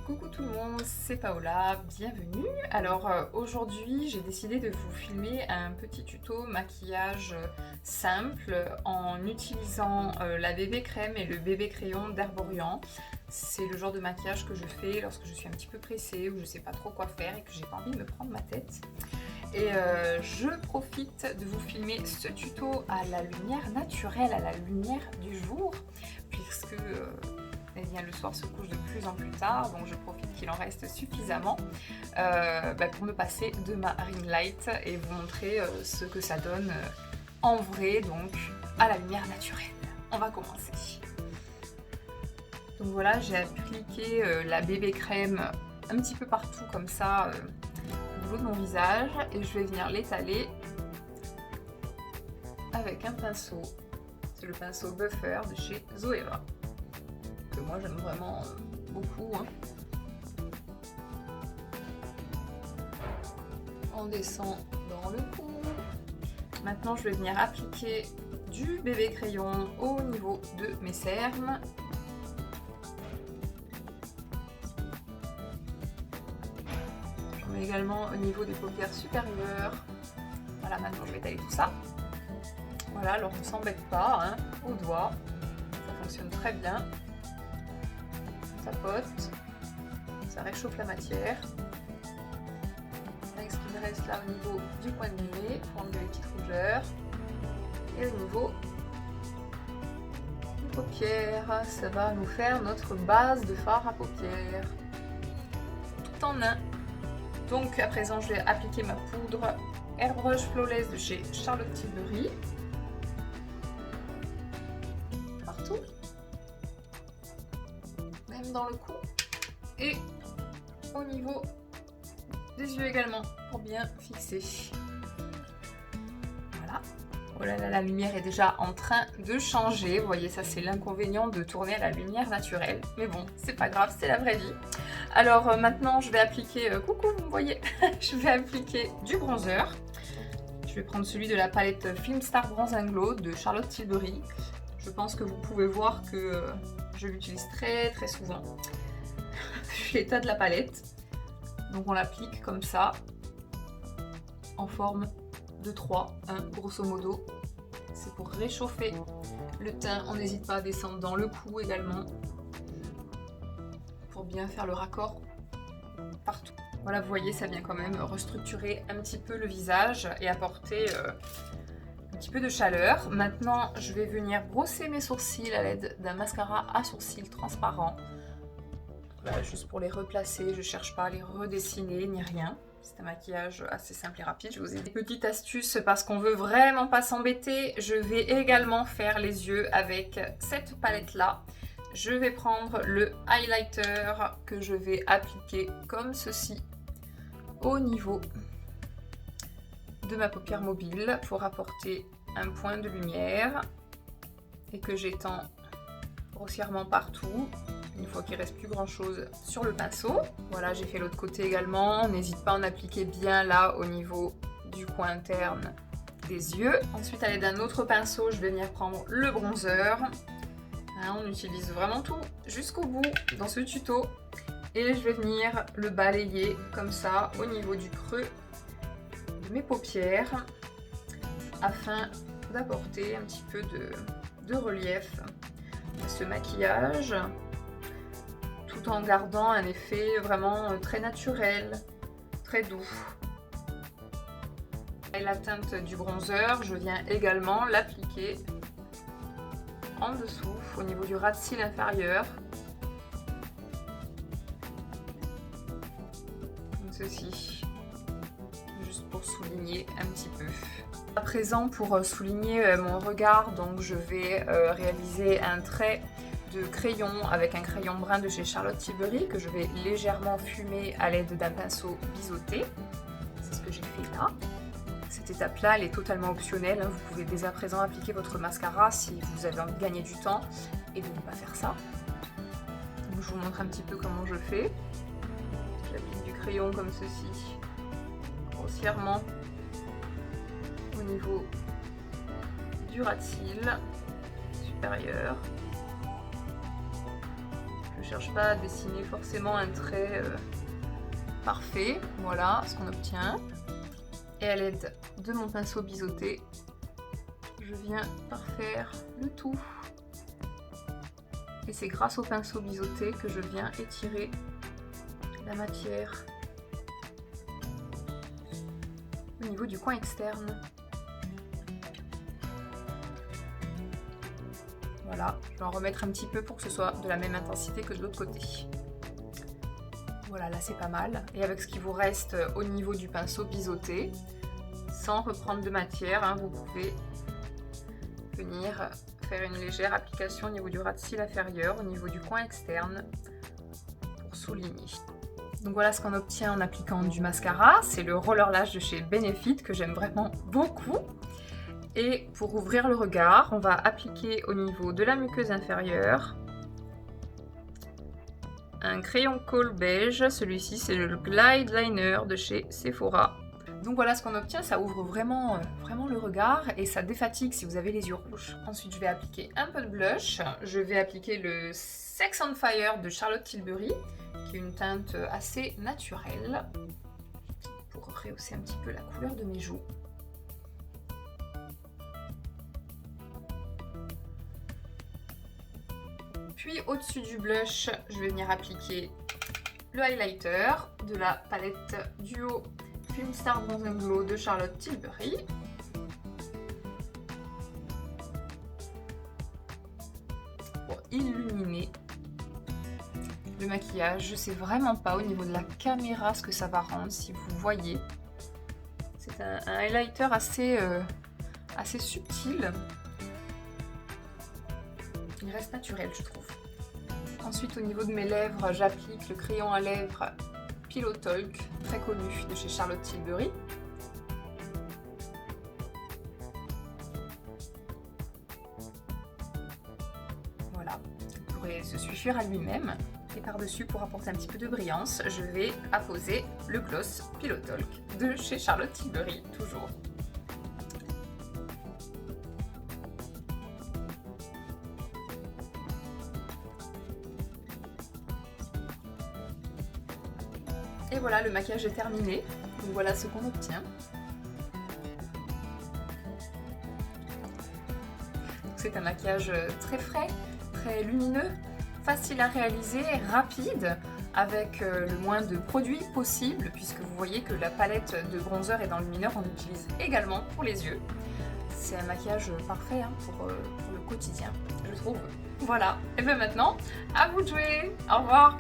Coucou tout le monde, c'est Paola, bienvenue. Alors aujourd'hui j'ai décidé de vous filmer un petit tuto maquillage simple en utilisant la bébé crème et le bébé crayon d'Herborian. C'est le genre de maquillage que je fais lorsque je suis un petit peu pressée ou je sais pas trop quoi faire et que j'ai pas envie de me prendre ma tête. Et je profite de vous filmer ce tuto à la lumière naturelle, à la lumière du jour, puisque eh bien, le soir se couche de plus en plus tard, donc je profite qu'il en reste suffisamment pour me passer de ma ring light et vous montrer ce que ça donne en vrai, donc à la lumière naturelle. On va commencer. Donc voilà, j'ai appliqué la bébé crème un petit peu partout comme ça au niveau de mon visage et je vais venir l'étaler avec un pinceau. C'est le pinceau Buffer de chez Zoeva, que moi j'aime vraiment beaucoup. On descend dans le cou. Maintenant je vais venir appliquer du bébé crayon au niveau de mes cernes. J'en mets également au niveau des paupières supérieures. Voilà, maintenant je vais étaler tout ça. Voilà, alors on ne s'embête pas au doigt, ça fonctionne très bien. Ça tapote, ça réchauffe la matière. Avec ce qui me reste là au niveau du coin de nez pour enlever les petites rougeurs. Et au niveau des paupières, ça va nous faire notre base de fard à paupières. Tout en un. Donc à présent je vais appliquer ma poudre Airbrush Flawless de chez Charlotte Tilbury. Partout. Même dans le cou. Et au niveau des yeux également, pour bien fixer. Voilà. Oh là là, la lumière est déjà en train de changer. Vous voyez, ça c'est l'inconvénient de tourner à la lumière naturelle. Mais bon, c'est pas grave, c'est la vraie vie. Alors maintenant, je vais appliquer... coucou, vous me voyez. Je vais appliquer du bronzer. Je vais prendre celui de la palette Filmstar Bronze and Glow de Charlotte Tilbury. Je pense que vous pouvez voir que je l'utilise très très souvent. L'état de la palette. Donc on l'applique comme ça, en forme de 3, grosso modo. C'est pour réchauffer le teint. On n'hésite pas à descendre dans le cou également, pour bien faire le raccord partout. Voilà, vous voyez, ça vient quand même restructurer un petit peu le visage et apporter un petit peu de chaleur. Maintenant, je vais venir brosser mes sourcils à l'aide d'un mascara à sourcils transparent. Voilà, juste pour les replacer, je ne cherche pas à les redessiner ni rien. C'est un maquillage assez simple et rapide. Je vous ai des petites astuces parce qu'on veut vraiment pas s'embêter. Je vais également faire les yeux avec cette palette là. Je vais prendre le highlighter que je vais appliquer comme ceci au niveau de ma paupière mobile pour apporter un point de lumière et que j'étends grossièrement partout. Une fois qu'il ne reste plus grand chose sur le pinceau. Voilà, j'ai fait l'autre côté également. N'hésite pas à en appliquer bien là au niveau du coin interne des yeux. Ensuite, à l'aide d'un autre pinceau, je vais venir prendre le bronzer. On utilise vraiment tout jusqu'au bout dans ce tuto. Et je vais venir le balayer comme ça au niveau du creux de mes paupières afin d'apporter un petit peu de relief à ce maquillage, tout en gardant un effet vraiment très naturel, très doux. Et la teinte du bronzer, je viens également l'appliquer en dessous, au niveau du ras de cils inférieur. Comme ceci, juste pour souligner un petit peu. À présent, pour souligner mon regard, donc je vais réaliser un trait de crayon avec un crayon brun de chez Charlotte Tilbury que je vais légèrement fumer à l'aide d'un pinceau biseauté. C'est ce que j'ai fait là. Cette étape-là, elle est totalement optionnelle. Vous pouvez dès à présent appliquer votre mascara si vous avez envie de gagner du temps et de ne pas faire ça. Donc, je vous montre un petit peu comment je fais. J'applique du crayon comme ceci, grossièrement au niveau du ras de cils supérieur. cherche pas à dessiner forcément un trait parfait. Voilà ce qu'on obtient. Et à l'aide de mon pinceau biseauté, je viens parfaire le tout. Et c'est grâce au pinceau biseauté que je viens étirer la matière au niveau du coin externe. Voilà, je vais en remettre un petit peu pour que ce soit de la même intensité que de l'autre côté. Voilà, là c'est pas mal. Et avec ce qui vous reste au niveau du pinceau biseauté, sans reprendre de matière, hein, vous pouvez venir faire une légère application au niveau du ras de cils inférieur, au niveau du coin externe, pour souligner. Donc voilà ce qu'on obtient en appliquant du mascara. C'est le Roller Lash de chez Benefit que j'aime vraiment beaucoup. Et pour ouvrir le regard, on va appliquer au niveau de la muqueuse inférieure un crayon colle beige. Celui-ci, c'est le Glide Liner de chez Sephora. Donc voilà ce qu'on obtient, ça ouvre vraiment le regard et ça défatigue si vous avez les yeux rouges. Ensuite, je vais appliquer un peu de blush. Je vais appliquer le Sex on Fire de Charlotte Tilbury, qui est une teinte assez naturelle, pour rehausser un petit peu la couleur de mes joues. Puis au-dessus du blush, je vais venir appliquer le highlighter de la palette Duo Film Star Bronze and Glow de Charlotte Tilbury. Pour illuminer le maquillage. Je sais vraiment pas au niveau de la caméra ce que ça va rendre, si vous voyez. C'est un highlighter assez subtil. Il reste naturel, je trouve. Ensuite, au niveau de mes lèvres, j'applique le crayon à lèvres Pillow Talk, très connu de chez Charlotte Tilbury. Voilà, il pourrait se suffire à lui-même. Et par-dessus, pour apporter un petit peu de brillance, je vais apposer le gloss Pillow Talk de chez Charlotte Tilbury, toujours. Et voilà, le maquillage est terminé. Donc voilà ce qu'on obtient. C'est un maquillage très frais, très lumineux, facile à réaliser, rapide, avec le moins de produits possible, puisque vous voyez que la palette de bronzer et d'enlumineur, on l'utilise également pour les yeux. C'est un maquillage parfait hein, pour le quotidien, je trouve. Voilà, et bien maintenant, à vous de jouer. Au revoir.